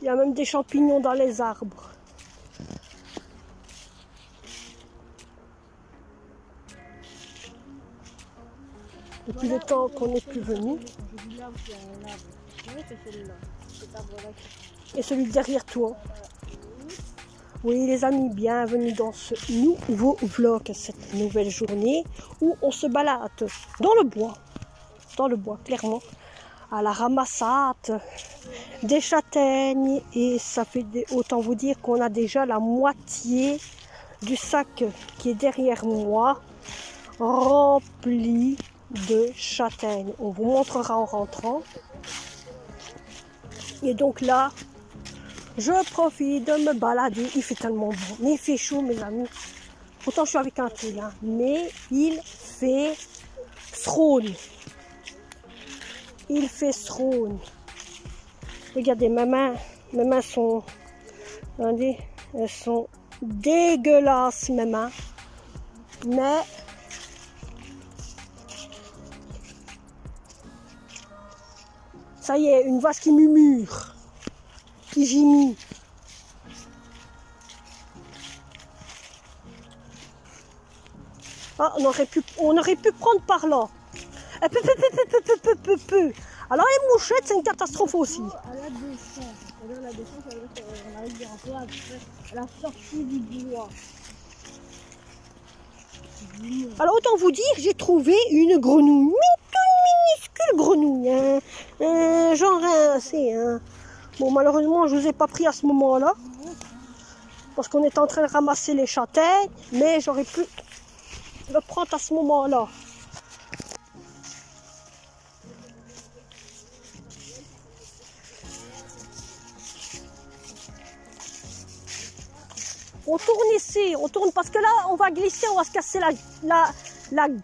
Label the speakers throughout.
Speaker 1: Il y a même des champignons dans les arbres. Depuis le temps qu'on n'est plus venu. Et celui derrière toi. Oui les amis, bienvenue dans ce nouveau vlog, cette nouvelle journée où on se balade dans le bois clairement, à la ramassade des châtaignes, et ça fait autant vous dire qu'on a déjà la moitié du sac qui est derrière moi rempli de châtaignes. On vous montrera en rentrant. Et donc là, je profite de me balader. Il fait tellement bon, mais il fait chaud mes amis. Pourtant je suis avec un pull, hein, mais il fait srone. Il fait srone. Regardez, mes mains sont, regardez, elles sont dégueulasses mes mains, mais ça y est, une vase qui murmure, qui gémit. Ah, on aurait pu prendre par là. Alors les mouchettes, c'est une catastrophe aussi.
Speaker 2: À la descente, c'est-à-dire la descente, ça veut dire qu'on arrive un peu après la sortie du bois.
Speaker 1: Alors autant vous dire, j'ai trouvé une grenouille, minuscule grenouille, hein. Genre assez. Hein. Bon, malheureusement, je ne vous ai pas pris à ce moment-là, parce qu'on était en train de ramasser les châtaignes, mais j'aurais pu le prendre à ce moment-là. On tourne ici, on tourne parce que là, on va glisser, on va se casser la gueule.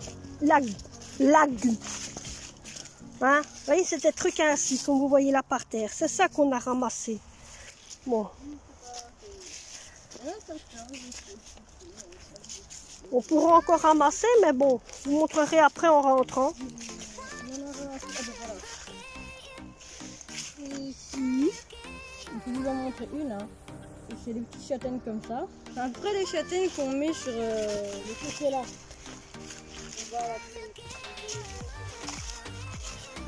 Speaker 1: Hein? Vous voyez, c'est des trucs ainsi, comme vous voyez là par terre. C'est ça qu'on a ramassé. Bon. On pourra encore ramasser, mais bon, je vous montrerai après en rentrant.
Speaker 2: Et ici, je vais vous en montrer une. Hein. C'est des petites châtaignes comme ça. C'est après les châtaignes qu'on met sur le côté là. Voilà.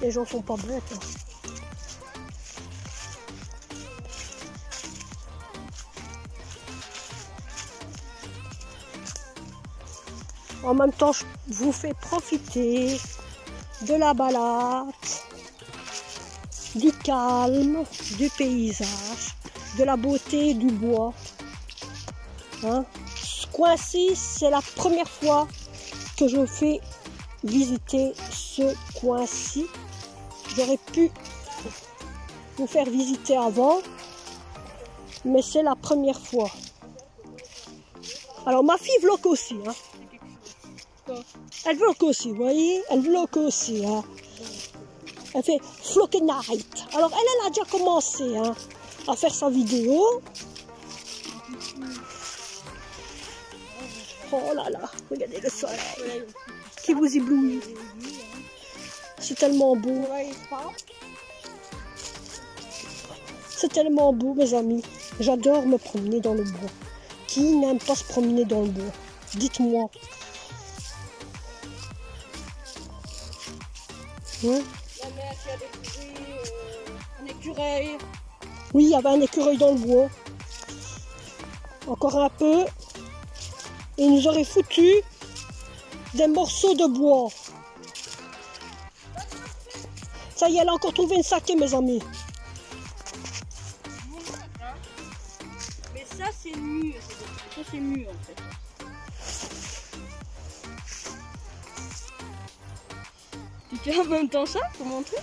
Speaker 1: Les gens sont pas bêtes. Hein. En même temps, je vous fais profiter de la balade, du calme, du paysage, de la beauté du bois. Hein? Ce coin-ci, c'est la première fois que je fais visiter ce coin-ci. J'aurais pu vous faire visiter avant, mais c'est la première fois. Alors ma fille vlog aussi. Hein? Elle vlog aussi, vous voyez? Elle vlog aussi. Hein? Elle fait vlog night. Alors elle a déjà commencé hein, à faire sa vidéo. Oh là là, regardez le soleil qui vous éblouit. C'est tellement beau. C'est tellement beau mes amis. J'adore me promener dans le bois. Qui n'aime pas se promener dans le bois? Dites-moi.
Speaker 2: La mère qui a découvert un écureuil.
Speaker 1: Oui, il y avait un écureuil dans le bois. Encore un peu. Et il nous aurait foutu des morceaux de bois. Ça y est, elle a encore trouvé une saquée, mes amis.
Speaker 2: Mais ça, c'est mûr. Ça, c'est mûr, en fait. Tu fais en même temps ça pour montrer?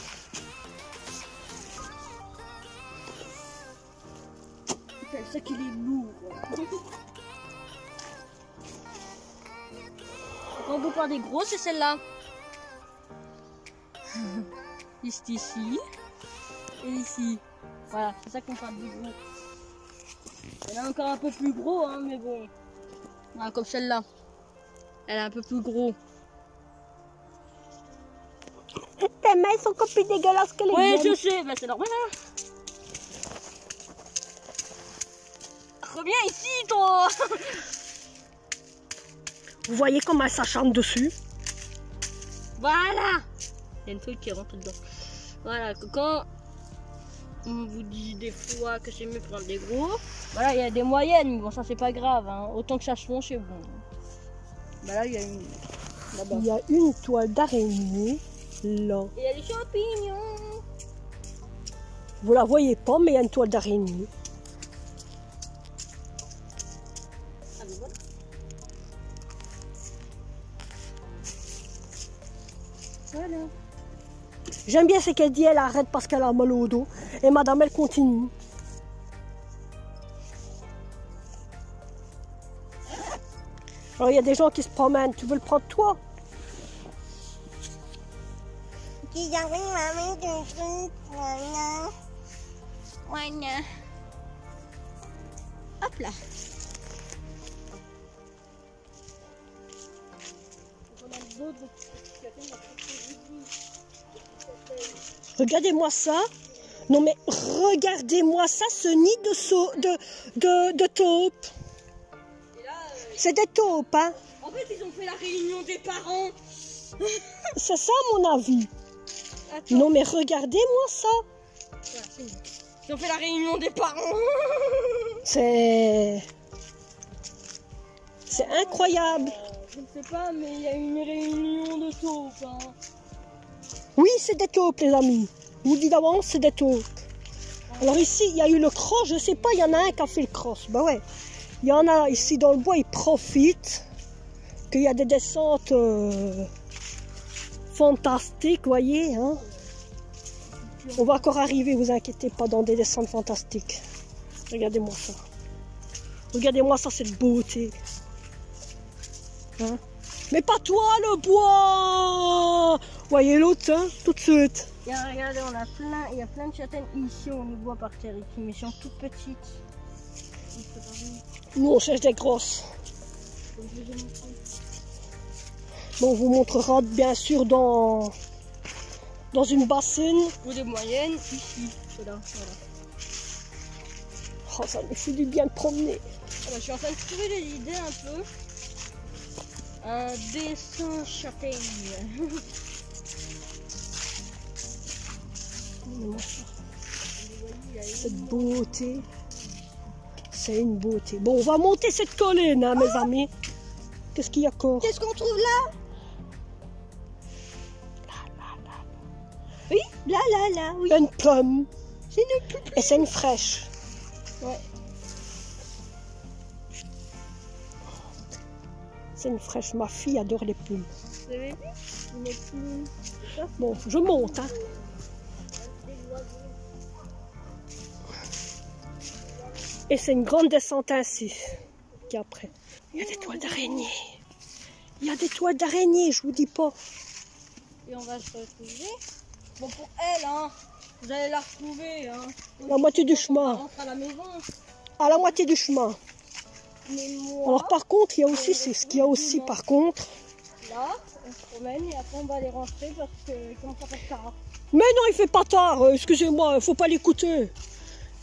Speaker 2: C'est ça qu'il est lourd. Quand on parle des gros, c'est celle-là. Juste ici. Et ici. Voilà, c'est ça qu'on parle des gros. Il y en a encore un peu plus gros, hein, mais bon. Voilà, comme celle-là. Elle est un peu plus gros.
Speaker 1: Tes mains sont plus dégueulasses que les miennes.
Speaker 2: Oui, je sais, mais c'est normal. Hein. Reviens ici, toi.
Speaker 1: Vous voyez comment elle s'acharne dessus?
Speaker 2: Voilà. Il y a une truc qui rentre dedans. Voilà, que quand on vous dit des fois que c'est mieux prendre des gros, voilà, il y a des moyennes. Bon, ça c'est pas grave, hein. Autant que ça se fonce, c'est bon. Bah là, il y a une. Là-bas.
Speaker 1: Il y a une toile d'araignée là.
Speaker 2: Et il y a des champignons.
Speaker 1: Vous la voyez pas, mais il y a une toile d'araignée.
Speaker 2: Ah, mais voilà. Voilà.
Speaker 1: J'aime bien ce qu'elle dit, elle arrête parce qu'elle a mal au dos. Et madame, elle continue. Alors, il y a des gens qui se promènent. Tu veux le prendre toi?
Speaker 2: Voilà. Hop là.
Speaker 1: Regardez-moi ça. Non mais regardez-moi ça, ce nid de taupes. C'est des taupes, hein.
Speaker 2: En fait, ils ont fait la réunion des parents.
Speaker 1: C'est ça mon avis.
Speaker 2: Attends.
Speaker 1: Non mais regardez-moi ça.
Speaker 2: Voilà, c'est bon. Ils ont fait la réunion des parents.
Speaker 1: C'est incroyable.
Speaker 2: Je ne sais pas, mais il y a une réunion de taupes. Hein.
Speaker 1: Oui, c'est des taupes, les amis. Je vous dis d'avance, c'est des taupes. Alors ici, il y a eu le cross. Je sais pas, il y en a un qui a fait le cross. Bah ouais. Il y en a ici dans le bois, ils profitent qu'il y a des descentes fantastiques, voyez. Hein. On va encore arriver, vous inquiétez pas, dans des descentes fantastiques. Regardez-moi ça. Regardez-moi ça, cette beauté. Hein? Mais pas toi, le bois. Voyez l'autre, hein, tout de suite.
Speaker 2: Et regardez, il y a plein de châtaignes ici, on les voit par terre ici, mais elles sont toutes petites.
Speaker 1: Nous, on cherche des grosses. Bon, on vous montrera bien sûr dans une bassine.
Speaker 2: Ou des moyennes, ici. Voilà.
Speaker 1: Oh, ça me fait du bien de promener.
Speaker 2: Alors, je suis en train de trouver des idées un peu. Un dessin châtaigne.
Speaker 1: Cette beauté. C'est une beauté. Bon, on va monter cette colline, hein, mes amis. Qu'est-ce qu'il y a encore?
Speaker 2: Qu'est-ce qu'on trouve là? Oui, là, oui.
Speaker 1: Une pomme.
Speaker 2: C'est une pomme.
Speaker 1: Et c'est une fraîche.
Speaker 2: Ouais.
Speaker 1: C'est une fraîche. Ma fille adore les plumes.
Speaker 2: Vous avez vu? Une plume.
Speaker 1: Bon, je monte, hein. Et c'est une grande descente ainsi. Et après, il y a des toiles d'araignée. Il y a des toiles d'araignée, je vous dis pas.
Speaker 2: Et on va se retrouver. Bon, pour elle, hein, vous allez la retrouver. Hein.
Speaker 1: La moitié du
Speaker 2: On
Speaker 1: chemin.
Speaker 2: rentre à la maison.
Speaker 1: À la moitié du chemin.
Speaker 2: Mais moi,
Speaker 1: Alors par contre, il y a aussi, c'est ce qu'il y a aussi par contre.
Speaker 2: là, on se promène et après on va aller rentrer parce que comment ça fait tard.
Speaker 1: Mais non, il fait pas tard, excusez-moi, il faut pas l'écouter.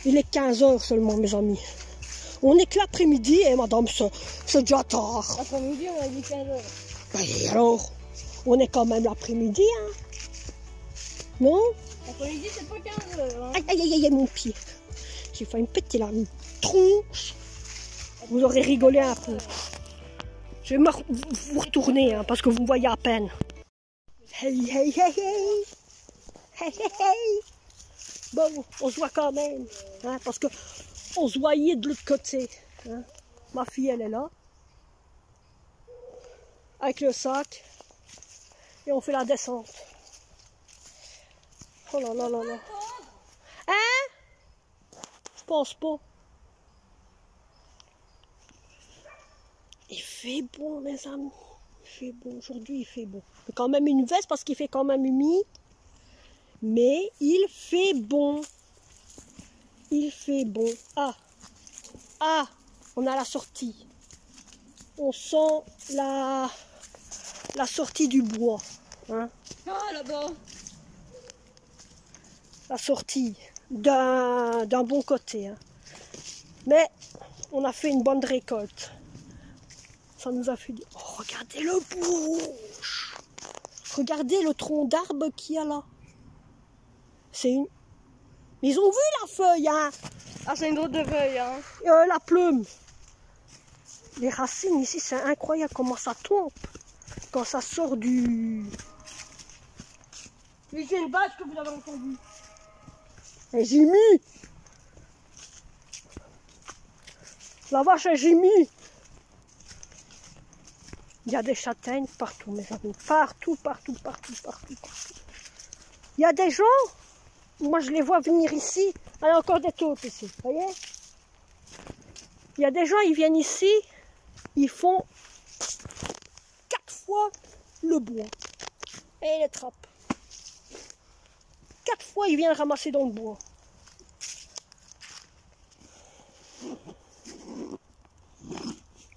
Speaker 1: Il est 15 h seulement, mes amis. On est que l'après-midi, et madame, c'est déjà tard.
Speaker 2: L'après-midi, on a dit 15h.
Speaker 1: Ben, et alors, on est quand même l'après-midi, hein. Non?
Speaker 2: L'après-midi, c'est pas 15h. Hein.
Speaker 1: Aïe, aïe, aïe, aïe, mon pied. J'ai fait une petite là, une tronche. Vous aurez rigolé un peu. Je vais vous retourner, hein, parce que vous me voyez à peine. Hey, hey, hey, hey. Hey, hey, hey. Bon, on se voit quand même, hein, parce que on se voyait de l'autre côté. Hein. Ma fille, elle est là, avec le sac, et on fait la descente. Oh là là là là. Hein? Je pense pas. Il fait beau, mes amis. Il fait beau. Aujourd'hui, il fait beau. Il fait quand même une veste parce qu'il fait quand même humide. Mais il fait bon. Il fait bon. Ah. Ah. On a la sortie. On sent la sortie du bois. Hein?
Speaker 2: Ah, là-bas.
Speaker 1: La sortie d'un bon côté. Hein. Mais on a fait une bonne récolte. Ça nous a fait... Oh, regardez le bouche. Regardez le tronc d'arbre qu'il y a là. C'est une... Ils ont vu la feuille, hein.
Speaker 2: Ah, c'est une drôle de feuille, hein.
Speaker 1: La plume. Les racines ici, c'est incroyable comment ça tombe. Quand ça sort du...
Speaker 2: Mais c'est une vache que vous avez entendu.
Speaker 1: Et j'ai mis. La vache, j'ai mis. Il y a des châtaignes partout, mes amis. Partout, partout, partout, partout, partout. Il y a des gens, moi je les vois venir ici. Il y a encore des taupes ici, vous voyez? Il y a des gens, ils viennent ici, ils font 4 fois le bois. Et les trappes. 4 fois, ils viennent ramasser dans le bois.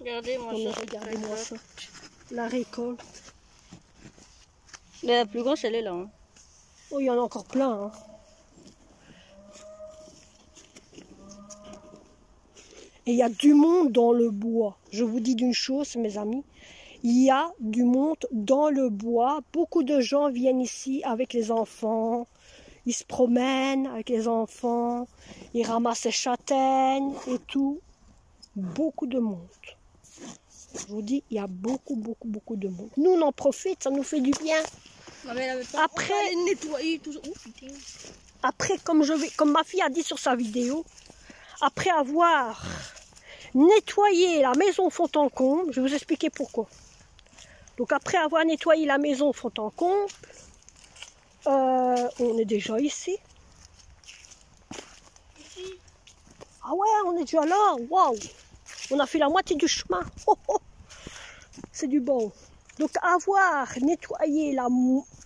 Speaker 2: Regardez-moi ça.
Speaker 1: Regardez-moi ça. La récolte.
Speaker 2: Mais la plus grosse, elle est là. Hein.
Speaker 1: Oh, il y en a encore plein. Hein. Et il y a du monde dans le bois. Je vous dis d'une chose, mes amis. Il y a du monde dans le bois. Beaucoup de gens viennent ici avec les enfants. Ils se promènent avec les enfants. Ils ramassent les châtaignes et tout. Beaucoup de monde. Je vous dis, il y a beaucoup de monde. Nous, on en profite, ça nous fait du bien.
Speaker 2: Non, mais
Speaker 1: après,
Speaker 2: on va nettoyer tout ça. Oh,
Speaker 1: après, comme ma fille a dit sur sa vidéo, après avoir nettoyé la maison fond en comble, je vais vous expliquer pourquoi. Donc après avoir nettoyé la maison fond en comble, on est déjà ici. Ah ouais, on est déjà là. Waouh! On a fait la moitié du chemin. Oh, oh. C'est du bon. Donc avoir nettoyé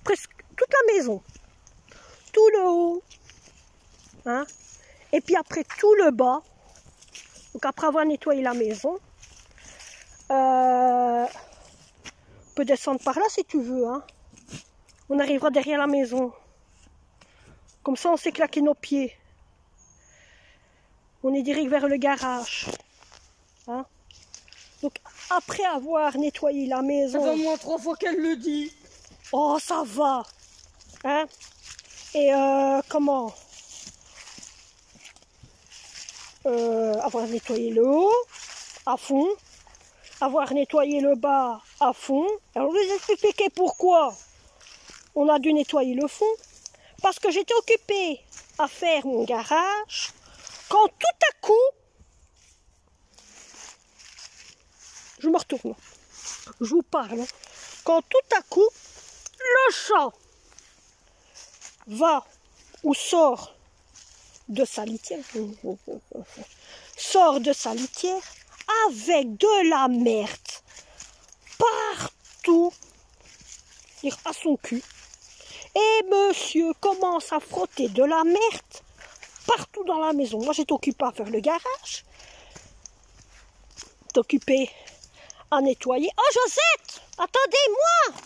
Speaker 1: presque toute la maison, tout le haut, hein, et puis après tout le bas. Donc après avoir nettoyé la maison, on peut descendre par là si tu veux. Hein. On arrivera derrière la maison. Comme ça on sait claquer nos pieds. On est direct vers le garage. Hein. Donc après avoir nettoyé la maison...
Speaker 2: Ça fait au moins 3 fois qu'elle le dit.
Speaker 1: Oh, ça va. Hein. Et comment avoir nettoyé le haut à fond, avoir nettoyé le bas à fond. Alors je vais vous expliquer pourquoi on a dû nettoyer le fond. Parce que j'étais occupée à faire mon garage quand tout à coup, je me retourne, je vous parle, quand tout à coup, le chat va ou sort de sa litière, avec de la merde partout à son cul. Et monsieur commence à frotter de la merde partout dans la maison. Moi j'étais occupée à faire le garage, occupée à nettoyer. Oh Josette, attendez-moi!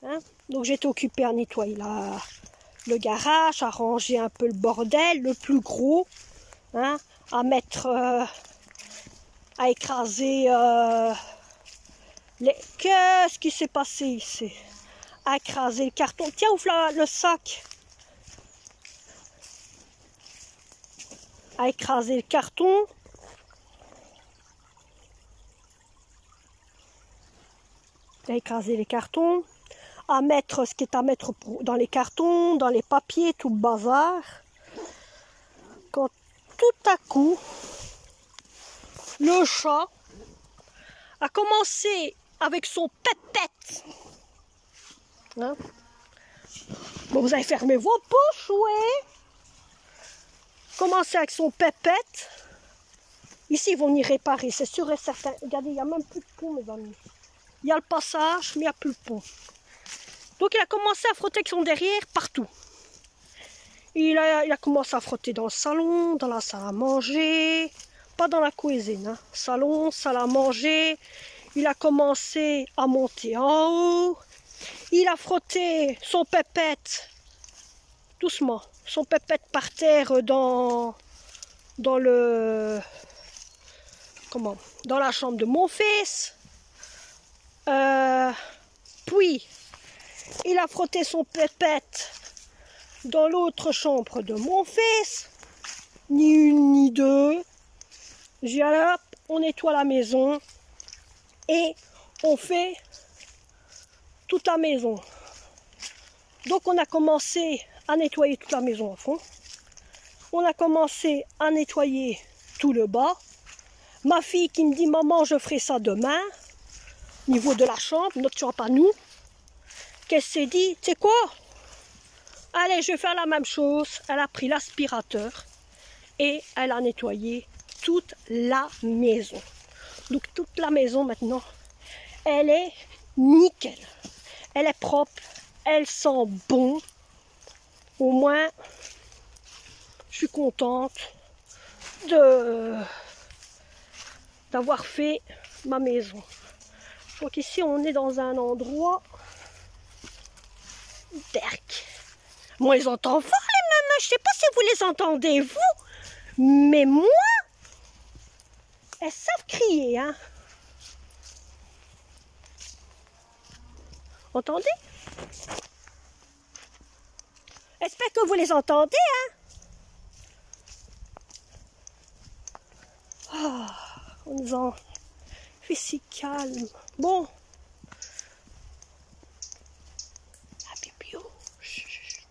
Speaker 1: Hein? Donc j'étais occupée à nettoyer le garage, à ranger un peu le bordel, le plus gros, hein? À mettre, à écraser Qu'est-ce qui s'est passé ici? À écraser le carton. Tiens, ouvre le sac. À écraser le carton. À écraser les cartons. À mettre ce qui est à mettre dans les cartons, dans les papiers, tout le bazar. Quand tout à coup, le chat a commencé avec son pépette. Hein? Bon, vous avez fermé vos poches, ouais. Commencé avec son pépette. Ici, ils vont venir réparer, c'est sûr et certain. Regardez, il n'y a même plus de pont, mes amis. Il y a le passage, mais il n'y a plus de pont. Donc, il a commencé à frotter avec son derrière partout. Il a commencé à frotter dans le salon, dans la salle à manger, pas dans la cuisine. Hein. Salon, salle à manger. Il a commencé à monter en haut. Il a frotté son pépette doucement son pépette par terre dans la chambre de mon fils. Puis, il a frotté son pépette dans l'autre chambre de mon fils. Ni une ni deux. J'ai dit, hop, on nettoie la maison et on fait toute la maison. Donc on a commencé à nettoyer toute la maison à fond. On a commencé à nettoyer tout le bas. Ma fille qui me dit, maman, je ferai ça demain. Niveau de la chambre, notre chambre à nous. Qu'elle s'est dit, tu sais quoi? Allez, je vais faire la même chose. Elle a pris l'aspirateur et elle a nettoyé toute la maison. Donc toute la maison maintenant, elle est nickel. Elle est propre, elle sent bon. Au moins, je suis contente d'avoir fait ma maison. Donc ici, on est dans un endroit berk. Moi, les entends fort, les mamans. Je sais pas si vous les entendez, vous. Mais moi, elles savent crier, hein. Entendez? J'espère que vous les entendez, hein. Oh, on nous en fait si calme. Bon. Ah, Pipio. Chut.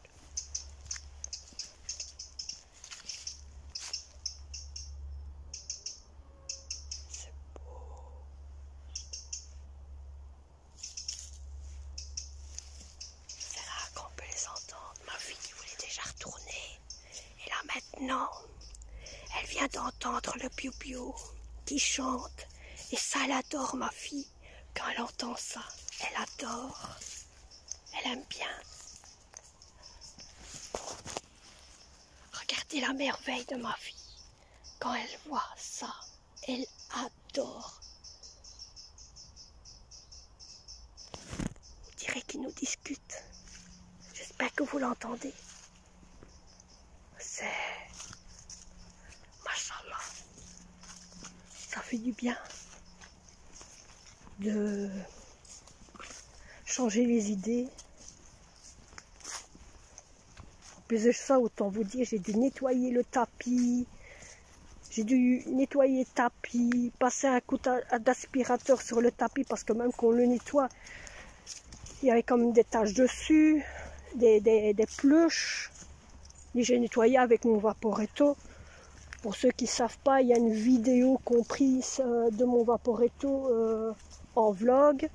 Speaker 1: C'est beau. C'est là qu'on peut les entendre. Ma fille voulait déjà retourner. Et là maintenant, elle vient d'entendre le piou-piou qui chante. Et ça, elle adore, ma fille. Quand elle entend ça, elle adore. Elle aime bien. Regardez la merveille de ma fille. Quand elle voit ça, elle adore. On dirait qu'ils nous discutent. J'espère que vous l'entendez. C'est... Machallah. Ça fait du bien de changer les idées. En plus de ça, autant vous dire, j'ai dû nettoyer le tapis. J'ai dû nettoyer le tapis, passer un coup d'aspirateur sur le tapis parce que même qu'on le nettoie, il y avait comme des taches dessus, des pluches. Et j'ai nettoyé avec mon Vaporetto. Pour ceux qui ne savent pas, il y a une vidéo comprise de mon Vaporetto en vlog.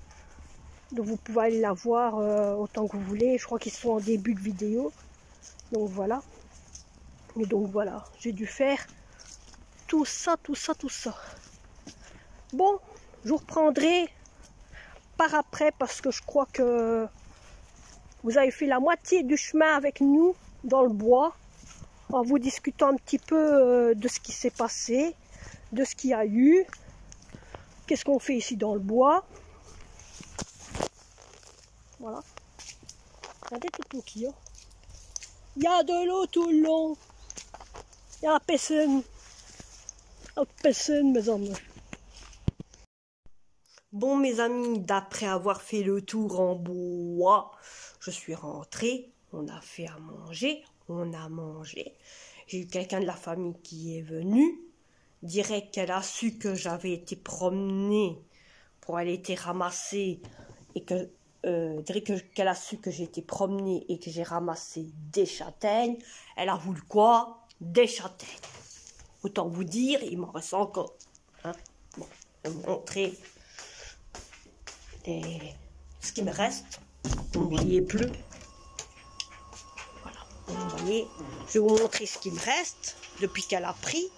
Speaker 1: Donc vous pouvez aller la voir autant que vous voulez. Je crois qu'ils sont en début de vidéo. Donc voilà. Et donc voilà, j'ai dû faire tout ça. Bon, je vous reprendrai par après parce que je crois que vous avez fait la moitié du chemin avec nous dans le bois. En vous discutant un petit peu de ce qui s'est passé, de ce qu'il y a eu, qu'est-ce qu'on fait ici dans le bois. Voilà. Regardez tout le qui, hein. Il y a de l'eau tout le long. Il y a la piscine. La piscine, mes amis. Bon, mes amis, d'après avoir fait le tour en bois, je suis rentrée. On a fait à manger. On a mangé. J'ai eu quelqu'un de la famille qui est venu. Dirait qu'elle a su que j'avais été promenée pour aller été ramassée et que qu'elle a su que j'ai été promenée et que j'ai ramassé des châtaignes. Elle a voulu quoi? Des châtaignes. Autant vous dire, il m'en reste encore. Hein? Bon, je vais vous montrer ce qui me reste. Vous ne voyez plus. Vous voyez, je vais vous montrer ce qu'il me reste depuis qu'elle a pris.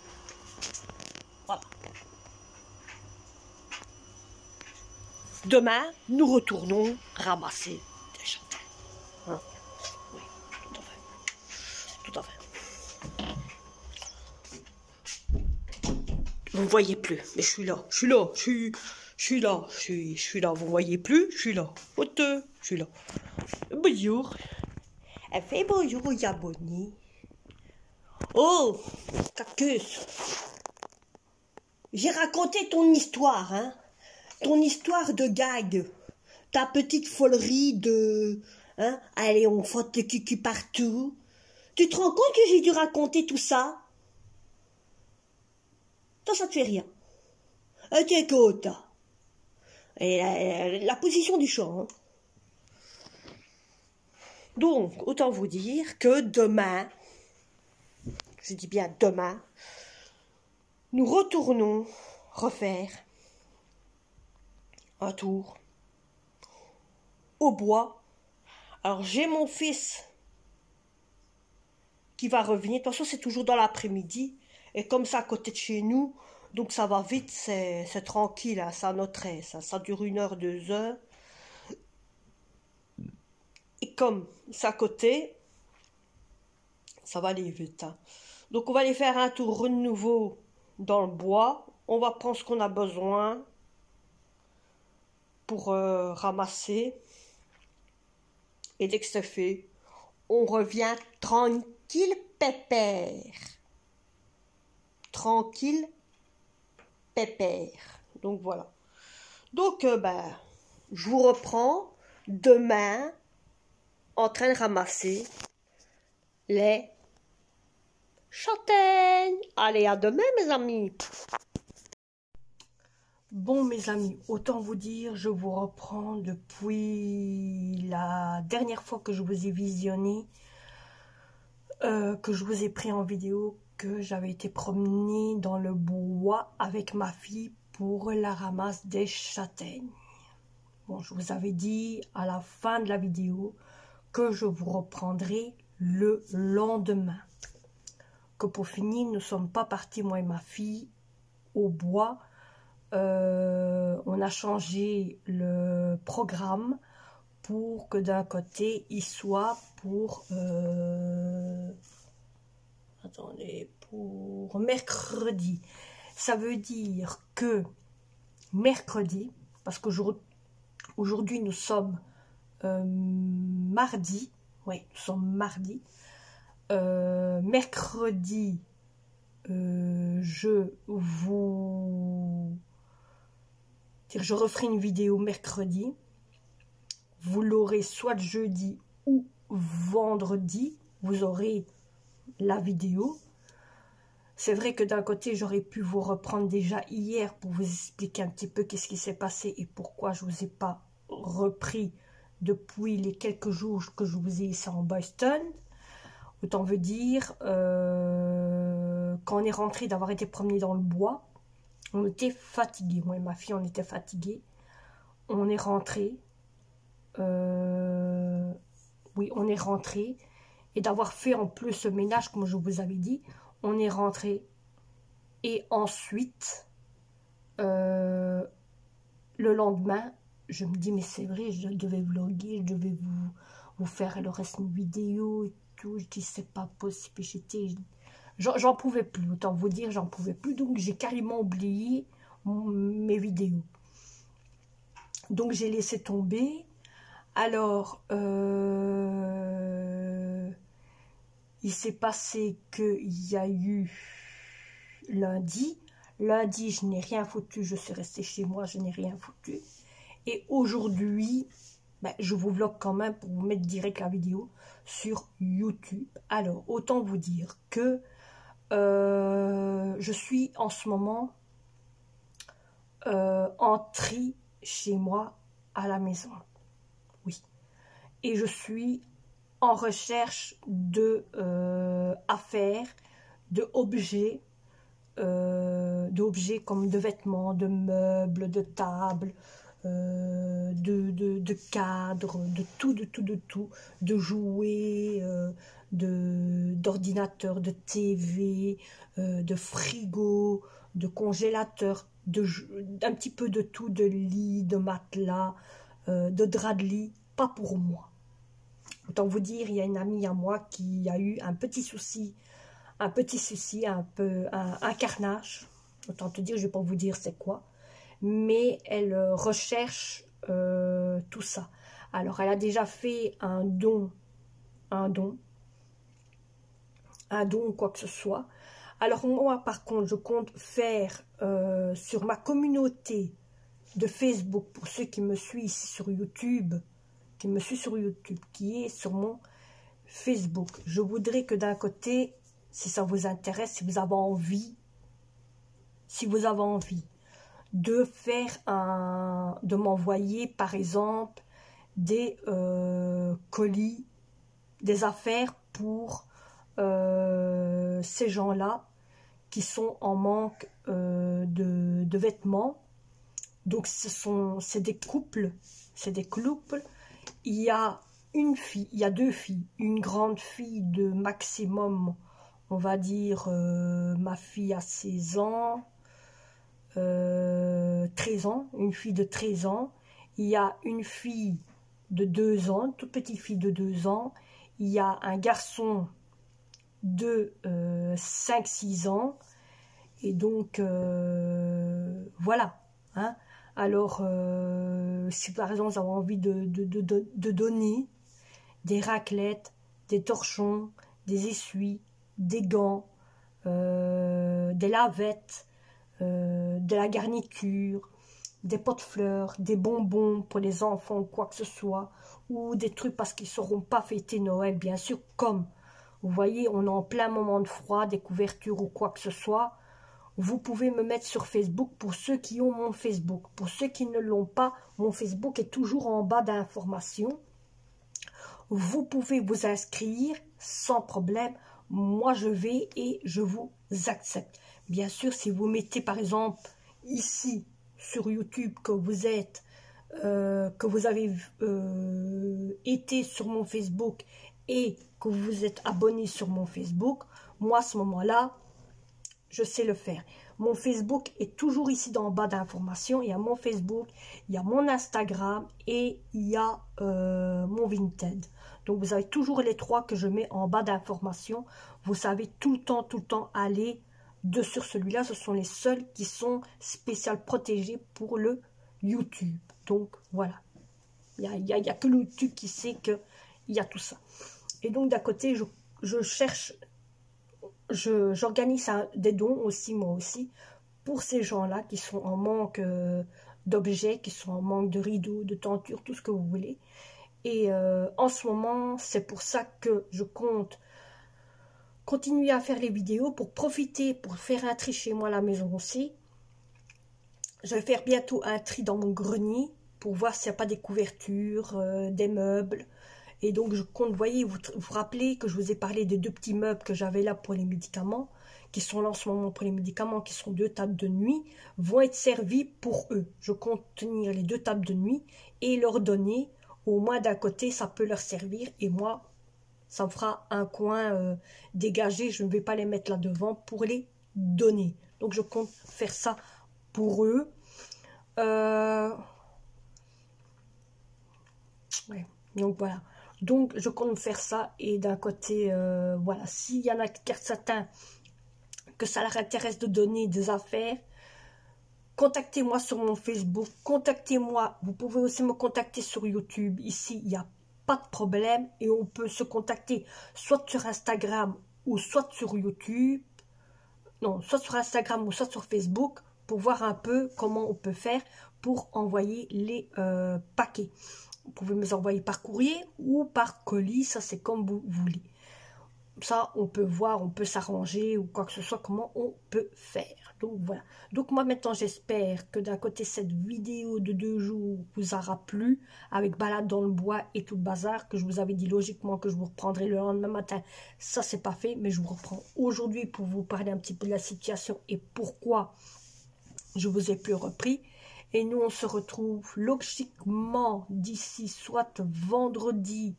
Speaker 1: Voilà. Demain, nous retournons ramasser des châtaignes. Hein? Oui, tout à fait. Tout à fait. Vous ne voyez plus, mais je suis là. Je suis là. Je suis là. Je suis là. Vous ne voyez plus, je suis là. Je suis là. Bonjour. Elle fait bonjour aux abonnés. Oh, Cacus, j'ai raconté ton histoire, hein, ton histoire de gag, ta petite folerie de, hein, allez, on frotte le cucu partout. Tu te rends compte que j'ai dû raconter tout ça? Toi, ça te fait rien. T'écoutes. Et la position du champ. Hein. Donc, autant vous dire que demain, je dis bien demain, nous retournons refaire un tour au bois. Alors, j'ai mon fils qui va revenir. De toute façon, c'est toujours dans l'après-midi. Et comme ça, à côté de chez nous, donc ça va vite, c'est tranquille, hein, ça notre aise. Ça dure 1 heure, 2 heures. Et comme c'est à côté, ça va aller vite. Hein. Donc on va aller faire un tour de nouveau dans le bois. On va prendre ce qu'on a besoin pour ramasser. Et dès que c'est fait, on revient tranquille pépère. Tranquille pépère. Donc voilà. Donc je vous reprends demain en train de ramasser les châtaignes. Allez, à demain mes amis. Bon mes amis, autant vous dire, je vous reprends depuis la dernière fois que je vous ai visionné, que je vous ai pris en vidéo, que j'avais été promener dans le bois avec ma fille pour la ramasse des châtaignes. Bon, je vous avais dit à la fin de la vidéo que je vous reprendrai le lendemain. Que pour finir, nous ne sommes pas partis, moi et ma fille, au bois. On a changé le programme pour que d'un côté, il soit pour... attendez, pour mercredi. Ça veut dire que mercredi, parce qu'aujourd'hui nous sommes mardi, oui, nous sommes mardi. Mercredi, je referai une vidéo mercredi. Vous l'aurez soit jeudi ou vendredi. Vous aurez la vidéo. C'est vrai que d'un côté, j'aurais pu vous reprendre déjà hier pour vous expliquer un petit peu qu'est-ce qui s'est passé et pourquoi je ne vous ai pas repris depuis les quelques jours que je vous ai laissé en Boston. Autant veut dire, quand on est rentré d'avoir été promené dans le bois, on était fatigués. Moi et ma fille, on était fatigués. On est rentré. Oui, on est rentré. Et d'avoir fait en plus ce ménage, comme je vous avais dit, on est rentré. Et ensuite, le lendemain, je me dis, mais c'est vrai, je devais vlogger, je devais vous faire le reste d'une vidéo et tout. Je dis, c'est pas possible. J'en pouvais plus, autant vous dire, j'en pouvais plus. Donc, j'ai carrément oublié mes vidéos. Donc, j'ai laissé tomber. Alors, il s'est passé qu'il y a eu lundi. Lundi, je n'ai rien foutu, je suis restée chez moi, je n'ai rien foutu. Et aujourd'hui, je vous vlog quand même pour vous mettre direct la vidéo sur YouTube. Alors, autant vous dire que je suis en ce moment en tri chez moi à la maison. Oui. Et je suis en recherche de affaires, d'objets comme de vêtements, de meubles, de tables, de cadres, de tout, de jouets, d'ordinateurs, de TV, de frigo, de congélateurs, un petit peu de tout, de lit, de matelas, de drap de lit, pas pour moi. Autant vous dire, il y a une amie à moi qui a eu un petit souci, un carnage. Autant te dire, je ne vais pas vous dire c'est quoi. Mais elle recherche tout ça. Alors, elle a déjà fait un don un don ou quoi que ce soit. Alors moi, par contre, je compte faire sur ma communauté de Facebook, pour ceux qui me suivent ici sur YouTube, qui est sur mon Facebook. Je voudrais que d'un côté, si ça vous intéresse, si vous avez envie, de faire de m'envoyer par exemple des colis, des affaires pour ces gens-là qui sont en manque de vêtements. Donc c'est des couples, il y a une fille, il y a deux filles, une grande fille de maximum, on va dire, ma fille a 16 ans, 13 ans, une fille de 13 ans, il y a une fille de 2 ans, une toute petite fille de 2 ans, il y a un garçon de 5-6 ans, et donc voilà, hein. Alors, si par exemple vous avez envie de donner des raclettes, des torchons, des essuies, des gants, des lavettes, de la garniture, des pots de fleurs, des bonbons pour les enfants ou quoi que ce soit, ou des trucs parce qu'ils ne sauront pas fêter Noël, bien sûr, comme, vous voyez, on est en plein moment de froid, des couvertures ou quoi que ce soit, vous pouvez me mettre sur Facebook pour ceux qui ont mon Facebook. Pour ceux qui ne l'ont pas, mon Facebook est toujours en bas d'informations. Vous pouvez vous inscrire sans problème. Moi, je vais et je vous accepte. Bien sûr, si vous mettez par exemple ici sur YouTube que vous êtes, que vous avez été sur mon Facebook et que vous vous êtes abonné sur mon Facebook, moi à ce moment-là, je sais le faire. Mon Facebook est toujours ici dans le bas d'informations. Il y a mon Facebook, il y a mon Instagram et il y a mon Vinted. Donc vous avez toujours les trois que je mets en bas d'informations. Vous savez tout le temps aller sur celui-là. Ce sont les seuls qui sont spécial protégés pour le YouTube. Donc voilà. Il n'y a que le YouTube qui sait qu'il y a tout ça. Et donc d'un côté, je cherche... J'organise des dons aussi, moi aussi, pour ces gens-là qui sont en manque d'objets, qui sont en manque de rideaux, de tentures, tout ce que vous voulez. Et en ce moment, c'est pour ça que je compte continuer à faire les vidéos pour profiter, pour faire un tri chez moi à la maison aussi. Je vais faire bientôt un tri dans mon grenier pour voir s'il n'y a pas des couvertures, des meubles. Et donc, je compte, vous voyez, vous rappelez que je vous ai parlé des deux petits meubles que j'avais là pour les médicaments, qui sont là en ce moment pour les médicaments, qui sont 2 tables de nuit, vont être servis pour eux. Je compte tenir les 2 tables de nuit et leur donner, au moins d'un côté, ça peut leur servir. Et moi, ça me fera un coin dégagé, je ne vais pas les mettre là devant pour les donner. Donc, je compte faire ça pour eux. Ouais, donc voilà. Donc, je compte faire ça et d'un côté, voilà, s'il y en a certains que ça leur intéresse de donner des affaires, contactez-moi sur mon Facebook, contactez-moi, vous pouvez aussi me contacter sur YouTube, ici, il n'y a pas de problème et on peut se contacter soit sur Instagram ou soit sur YouTube, non, soit sur Instagram ou soit sur Facebook pour voir un peu comment on peut faire pour envoyer les paquets. Vous pouvez me les envoyer par courrier ou par colis, ça c'est comme vous voulez. Ça, on peut voir, on peut s'arranger ou quoi que ce soit, comment on peut faire. Donc voilà. Donc moi maintenant, j'espère que d'un côté, cette vidéo de 2 jours vous aura plu, avec balade dans le bois et tout le bazar, que je vous avais dit logiquement que je vous reprendrai le lendemain matin. Ça, c'est pas fait, mais je vous reprends aujourd'hui pour vous parler un petit peu de la situation et pourquoi je vous ai plus repris. Et nous, on se retrouve logiquement d'ici soit vendredi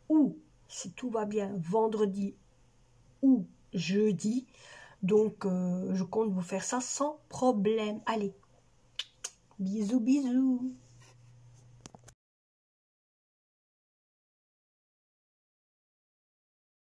Speaker 1: ou, si tout va bien, vendredi ou jeudi. Donc, je compte vous faire ça sans problème. Allez, bisous, bisous.